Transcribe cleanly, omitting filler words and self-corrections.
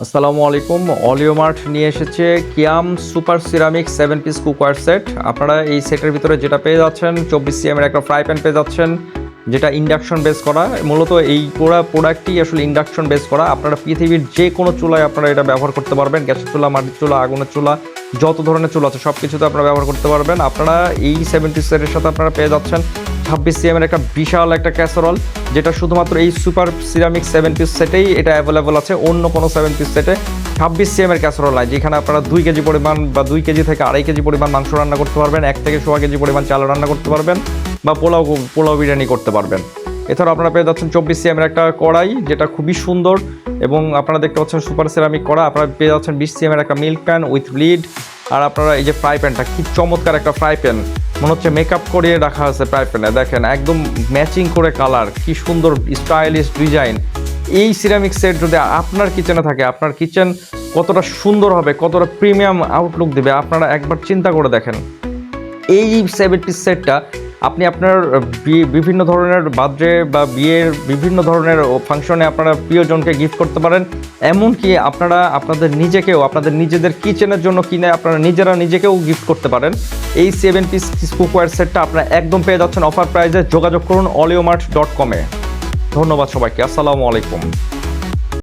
আসসালামু আলাইকুম। অলিওমার্ট নিয়ে এসেছে কিয়াম super ceramic 7 piece cookware set. আপনারা এই সেটের ভিতরে যেটা পেয়ে যাচ্ছেন 24 cm এর একটা ফ্রাই প্যান পেয়ে যাচ্ছেন, যেটা ইন্ডাকশন বেস করা। মূলত এই পুরো প্রোডাক্টটি আসলে ইন্ডাকশন বেস করা। আপনারা পৃথিবীর যে কোনো চুলায় আপনারা এটা ব্যবহার করতে পারবেন। গ্যাসের চুলা, মাটির চুলা, আগুনের চুলা, যত ধরনের চুলা আছে সব কিছুতে আপনারা ব্যবহার করতে পারবেন। আপনারা এই 7 পিস সেটের সাথে আপনারা পেয়ে যাচ্ছেন 26 cm এর একটা বিশাল একটা ক্যাসারোল, যেটা শুধুমাত্র এই সুপার সিরামিক 7 পিস সেটেই এটা অ্যাভেলেবল আছে। অন্য কোনো 7 পিস সেটে 26 cm এর ক্যাসারোল নাই, যেখানে আপনারা 2 কেজি পরিমাণ বা 2 কেজি থেকে 2.5 কেজি পরিমাণ মাংস রান্না করতে পারবেন, 1 থেকে 1.5 কেজি পরিমাণ চাল রান্না করতে পারবেন, বা পোলাও বিরিয়ানি করতে পারবেন। এছাড়াও আপনারা পেয়ে যাচ্ছেন 24 cm এর একটা কড়াই, যেটা খুবই সুন্দর, এবং আপনারা দেখতে পাচ্ছেন সুপার সিরামিক কড়া। আপনারা পেয়ে যাচ্ছেন 20 cm এর একটা মিল্ক প্যান উইথ লিড। আর আপনারা এই যে ফ্রাই প্যানটা, কি চমৎকার একটা ফ্রাই প্যান, মনে হচ্ছে মেকআপ করিয়ে রাখা আছে ফ্রাই প্যানে। দেখেন একদম ম্যাচিং করে কালার, কি সুন্দর স্টাইলিশ ডিজাইন। এই সিরামিক সেট যদি আপনার কিচেনে থাকে, আপনার কিচেন কতটা সুন্দর হবে, কতটা প্রিমিয়াম আউটলুক দেবে, আপনারা একবার চিন্তা করে দেখেন। এই 7 পিস সেটটা আপনি আপনার বিভিন্ন ধরনের বার্থডে বা বিয়ের বিভিন্ন ধরনের ফাংশনে আপনারা প্রিয়জনকে গিফট করতে পারেন। এমনকি আপনারা আপনাদের নিজেদের কিচেনের জন্য কিনে আপনারা নিজেকেও গিফট করতে পারেন। এই 7 পিস কুকওয়্যার সেটটা আপনারা একদম পেয়ে যাচ্ছেন অফার প্রাইসে। যোগাযোগ করুন olioMart.com-এ। ধন্যবাদ সবাইকে। আসসালামু আলাইকুম।